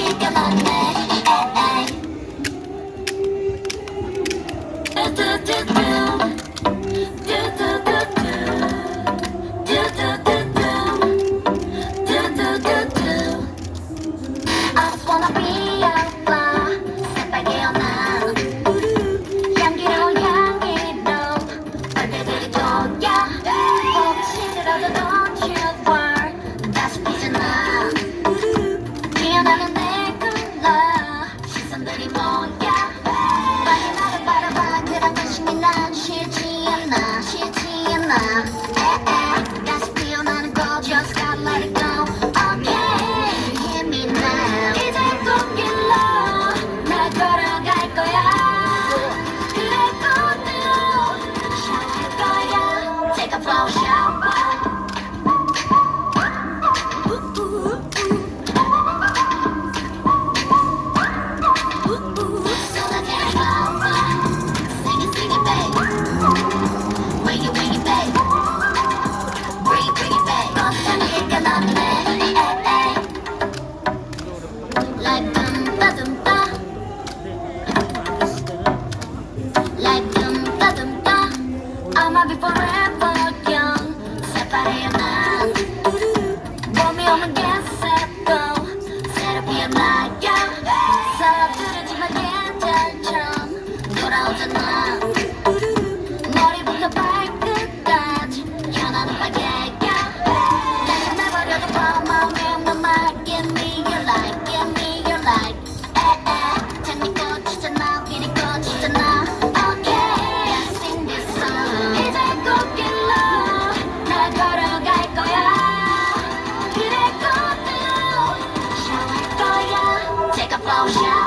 보니까 낫네. I just wanna be a flower, 새빨개 연한 향기로운 향기로 벌떼들이 돋아. 혹시 들어도 don't you worry, 다시 피잖아. 피어나는 내 컬러 시선들이 모여. 빨리 나를 바라봐. 그런 관심이 난 싫지 않아, 싫지 않아. 다시 피어나는 거 just gotta let it go. Okay, hear me now. 이제 꽃길로 날 걸어갈 거야. 그래 꽃으로 샤워할 거야. Take a flow shower. 쏟아지는 flower. Sing it, babe. Wing it, babe. Bring it, babe. 꽃향기가 나네. Like dumpa dumpa, like dumpa dumpa. I'ma be forever young. 새빨개 난 봄이 오면 get set go. 새로 피어나요. 서두르지만 예전처럼 돌아오잖아. 머리부터 발끝까지 현아는 빨개요. 내가 내버려도 마음에 없는 말. Give me your life, give me your life. 장미 꽃이잖아, 비리 꽃이잖아. Okay, let's sing this song. 이제 꽃길로 날 걸어갈 거야. 그래 꽃으로 샤워할 거야. Take a flow shower.